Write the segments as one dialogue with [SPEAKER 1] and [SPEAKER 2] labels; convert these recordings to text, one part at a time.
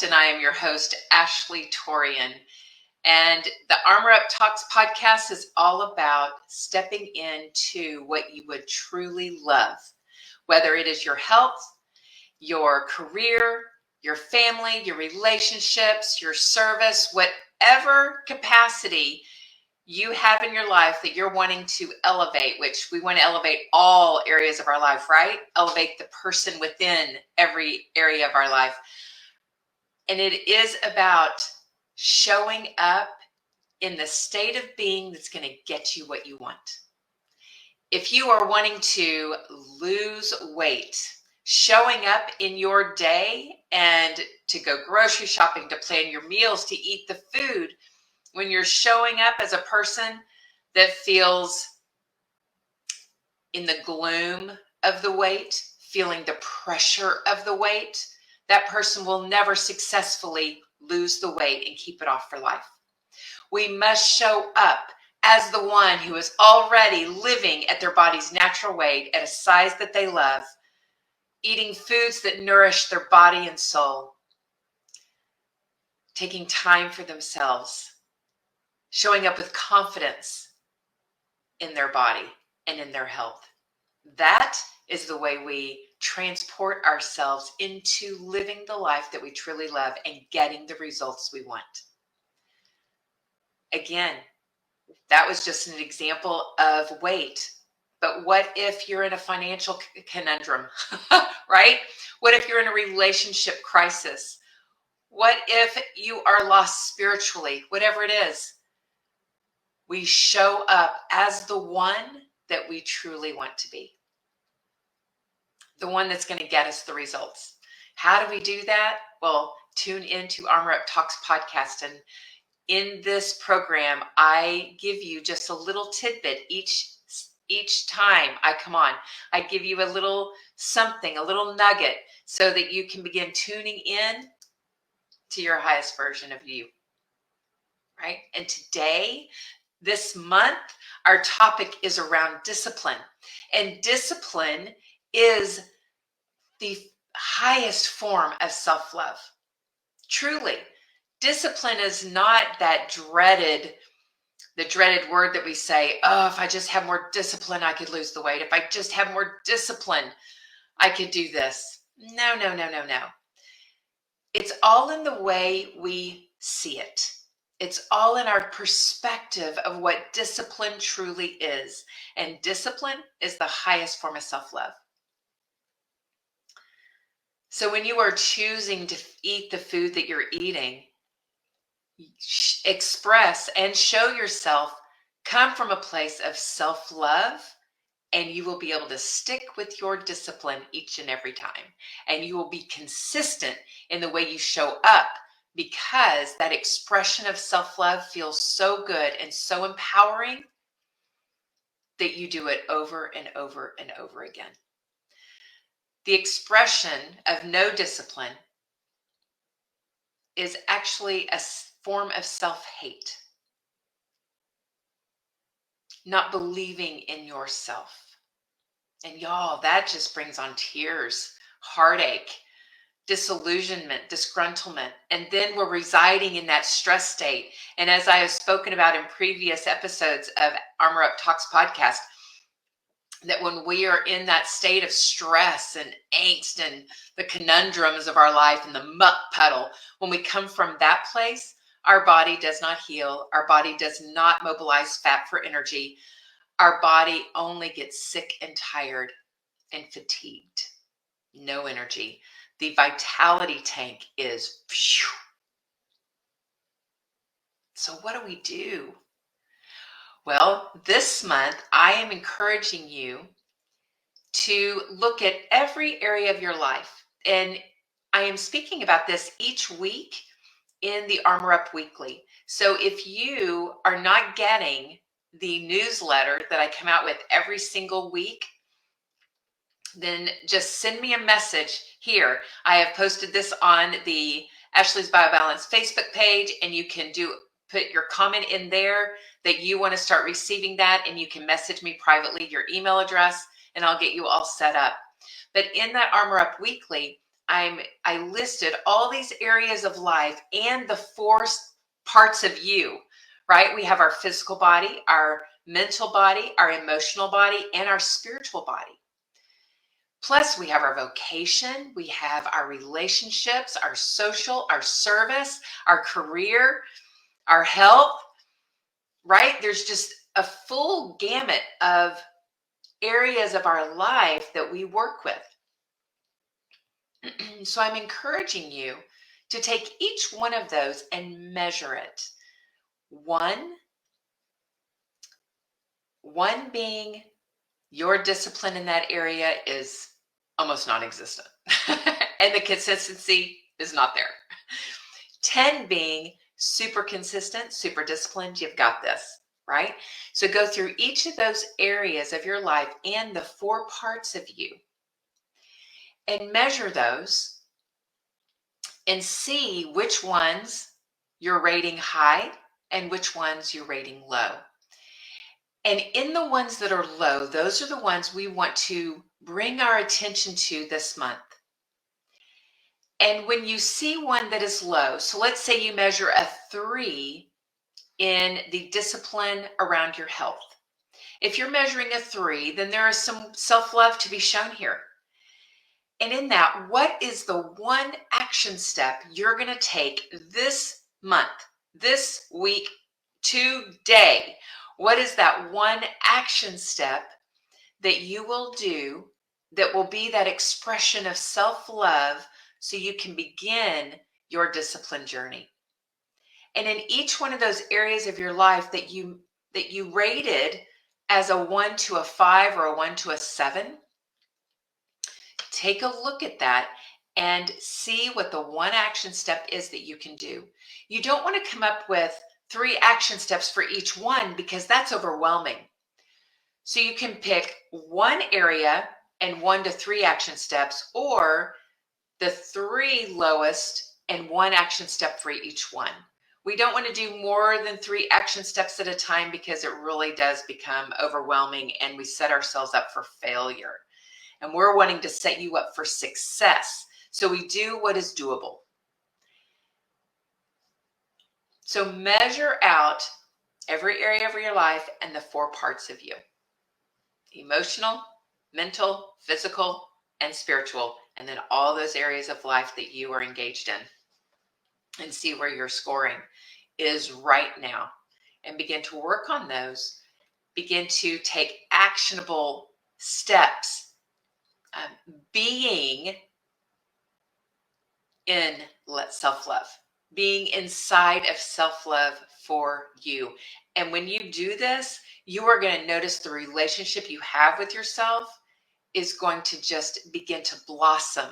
[SPEAKER 1] podcast, and I am your host, Ashley Torian. And the Armor Up Talks podcast is all about stepping into what you would truly love, whether it is your health, your career, your family, your relationships, your service, whatever capacity you have in your life that you're wanting to elevate, which we want to elevate all areas of our life, right? Elevate the person within every area of our life. And it is about showing up in the state of being that's going to get you what you want. If you are wanting to lose weight, showing up in your day and to go grocery shopping, to plan your meals, to eat the food, when you're showing up as a person that feels in the gloom of the weight, feeling the pressure of the weight, that person will never successfully lose the weight and keep it off for life. We must show up as the one who is already living at their body's natural weight, at a size that they love, eating foods that nourish their body and soul, taking time for themselves, showing up with confidence in their body and in their health. That is the way we transport ourselves into living the life that we truly love and getting the results we want. Again, that was just an example of weight. But what if you're in a financial conundrum, right? What if you're in a relationship crisis? What if you are lost spiritually? Whatever it is, we show up as the one that we truly want to be. The one that's going to get us the results. How do we do that? Well, tune into Armor Up Talks podcast. And in this program, I give you just a little tidbit each time I come on. I give you a little something, a little nugget, so that you can begin tuning in to your highest version of you, right? And today, this month, our topic is around discipline. And discipline is the highest form of self-love. Truly, discipline is not the dreaded word that we say, oh, if I just have more discipline, I could lose the weight. If I just have more discipline, I could do this. No. It's all in the way we see it. It's all in our perspective of what discipline truly is. And discipline is the highest form of self-love. So when you are choosing to eat the food that you're eating, express and show yourself, come from a place of self-love, and you will be able to stick with your discipline each and every time. And you will be consistent in the way you show up, because that expression of self-love feels so good and so empowering that you do it over and over and over again. The expression of no discipline is actually a form of self-hate. Not believing in yourself. And y'all, that just brings on tears, heartache, disillusionment, disgruntlement. And then we're residing in that stress state. And as I have spoken about in previous episodes of Armor Up Talks podcast, that when we are in that state of stress and angst and the conundrums of our life and the muck puddle, when we come from that place, our body does not heal. Our body does not mobilize fat for energy. Our body only gets sick and tired and fatigued. No energy. The vitality tank is phew. So what do we do? Well, this month, I am encouraging you to look at every area of your life. And I am speaking about this each week in the Armor Up Weekly. So if you are not getting the newsletter that I come out with every single week, then just send me a message here. I have posted this on the Ashley's BioBalance Facebook page, and you can put your comment in there that you want to start receiving that, and you can message me privately your email address, and I'll get you all set up. But in that Armor Up Weekly, I listed all these areas of life and the four parts of you, right? We have our physical body, our mental body, our emotional body, and our spiritual body. Plus, we have our vocation, we have our relationships, our social, our service, our career, our health, right? There's just a full gamut of areas of our life that we work with. So I'm encouraging you to take each one of those and measure it. One being your discipline in that area is almost non-existent and the consistency is not there. 10 being super consistent, super disciplined, you've got this, right? So go through each of those areas of your life and the four parts of you and measure those and see which ones you're rating high and which ones you're rating low. And in the ones that are low, those are the ones we want to bring our attention to this month. And when you see one that is low, so let's say you measure a 3 in the discipline around your health. If you're measuring a 3, then there is some self-love to be shown here. And in that, what is the one action step you're going to take this month, this week, today? What is that one action step that you will do that will be that expression of self-love so you can begin your discipline journey? And in each one of those areas of your life that you rated as a 1 to a 5 or a 1 to a 7, take a look at that and see what the one action step is that you can do. You don't want to come up with 3 action steps for each one because that's overwhelming. So you can pick one area and 1 to 3 action steps, or the 3 lowest and 1 action step for each one. We don't want to do more than 3 action steps at a time because it really does become overwhelming and we set ourselves up for failure. And we're wanting to set you up for success. So we do what is doable. So measure out every area of your life and the 4 parts of you: emotional, mental, physical, and spiritual, and then all those areas of life that you are engaged in, and see where your scoring is right now, and begin to work on those. Begin to take actionable steps, being in self-love, being inside of self-love for you. And when you do this, you are going to notice the relationship you have with yourself is going to just begin to blossom,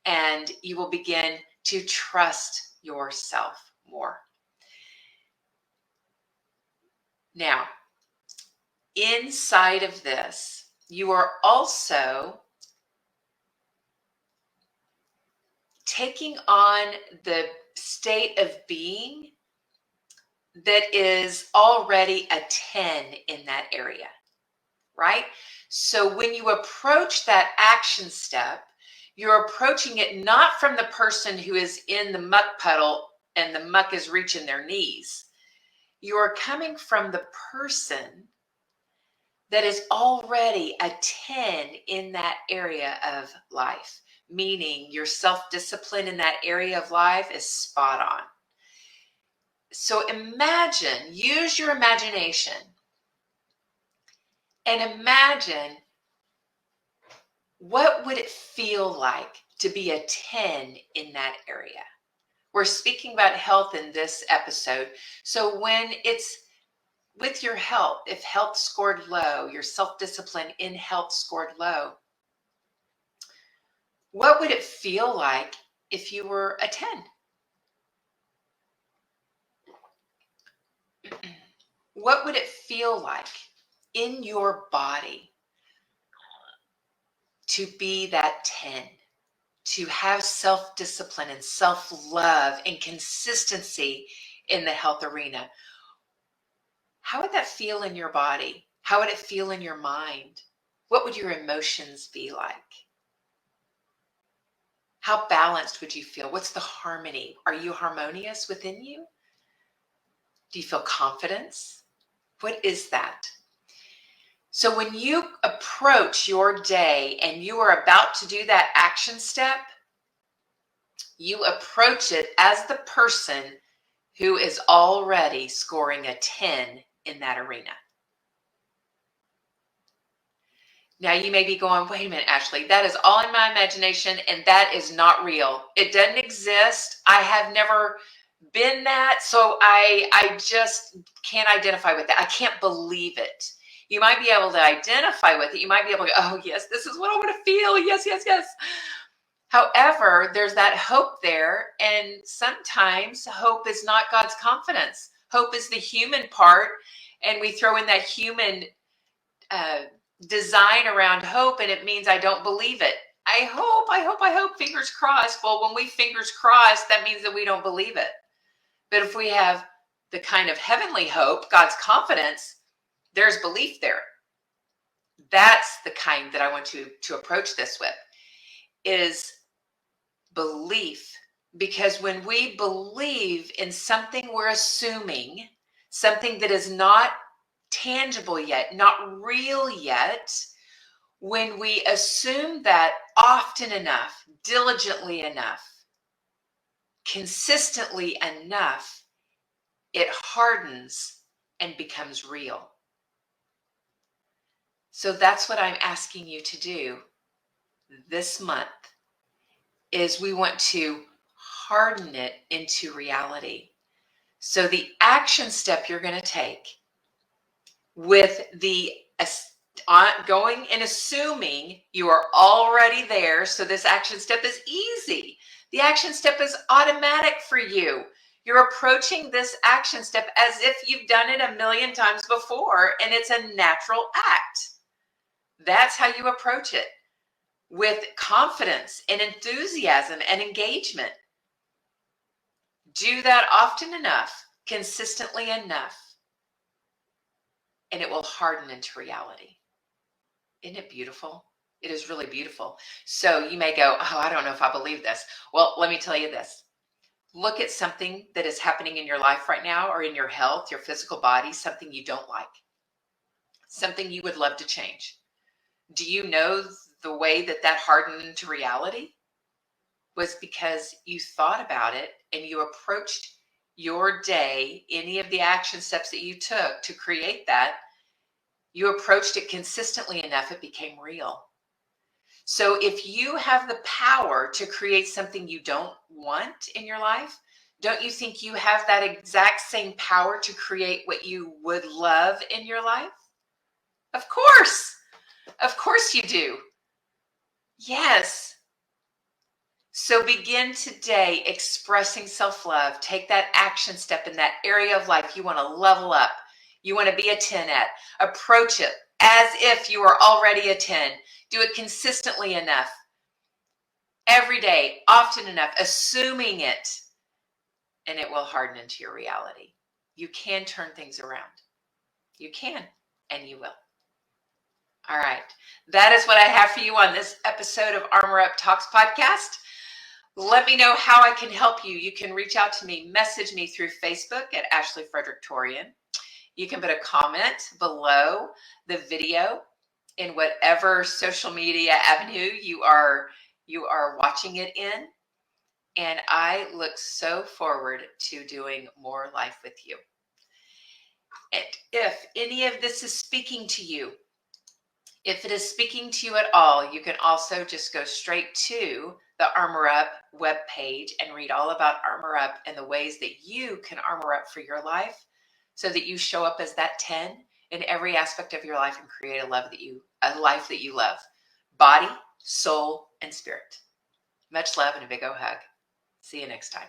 [SPEAKER 1] and you will begin to trust yourself more. Now, inside of this, you are also taking on the state of being that is already a 10 in that area, right? So when you approach that action step, you're approaching it not from the person who is in the muck puddle and the muck is reaching their knees. You're coming from the person that is already a 10 in that area of life, meaning your self-discipline in that area of life is spot on. So imagine, use your imagination and imagine, what would it feel like to be a 10 in that area? We're speaking about health in this episode. So when it's with your health, if health scored low, your self-discipline in health scored low, what would it feel like if you were a 10? What would it feel like in your body to be that 10, to have self-discipline and self-love and consistency in the health arena? How would that feel in your body? How would it feel in your mind? What would your emotions be like? How balanced would you feel? What's the harmony? Are you harmonious within you? Do you feel confidence? What is that? So when you approach your day and you are about to do that action step, you approach it as the person who is already scoring a 10 in that arena. Now you may be going, wait a minute, Ashley, that is all in my imagination and that is not real. It doesn't exist. I have never been that, so I just can't identify with that. I can't believe it. You might be able to identify with it. You might be able to go, oh yes, this is what I want to feel. Yes, yes, yes. However, there's that hope there, and sometimes hope is not God's confidence. Hope is the human part, and we throw in that human design around hope, and it means I don't believe it. I hope, fingers crossed. Well, when we fingers crossed, that means that we don't believe it. But if we have the kind of heavenly hope, God's confidence, there's belief there. That's the kind that I want you to approach this with, is belief. Because when we believe in something, we're assuming something that is not tangible yet, not real yet. When we assume that often enough, diligently enough, consistently enough, it hardens and becomes real. So that's what I'm asking you to do this month, is we want to harden it into reality. So the action step you're going to take with the going and assuming you are already there. So this action step is easy. The action step is automatic for you. You're approaching this action step as if you've done it a million times before, and it's a natural act. That's how you approach it, with confidence and enthusiasm and engagement. Do that often enough, consistently enough, and it will harden into reality. Isn't it beautiful? It is really beautiful. So you may go, oh, I don't know if I believe this. Well, let me tell you this. Look at something that is happening in your life right now, or in your health, your physical body, something you don't like, something you would love to change. Do you know the way that hardened into reality was because you thought about it and you approached your day, any of the action steps that you took to create that, you approached it consistently enough, it became real. So if you have the power to create something you don't want in your life, don't you think you have that exact same power to create what you would love in your life? Of course. Of course you do. Yes. So begin today expressing self-love. Take that action step in that area of life you want to level up. You want to be a 10 at. Approach it as if you are already a 10. Do it consistently enough. Every day, often enough, assuming it, and it will harden into your reality. You can turn things around. You can, and you will. All right. That is what I have for you on this episode of Armor Up Talks podcast. Let me know how I can help you. You can reach out to me, message me through Facebook at Ashley Frederick Torian. You can put a comment below the video in whatever social media avenue you are watching it in. And I look so forward to doing more life with you. And if any of this is speaking to you, if it is speaking to you at all, you can also just go straight to the Armor Up webpage and read all about Armor Up and the ways that you can armor up for your life so that you show up as that 10 in every aspect of your life and create a life that you love. Body, soul, and spirit. Much love and a big O hug. See you next time.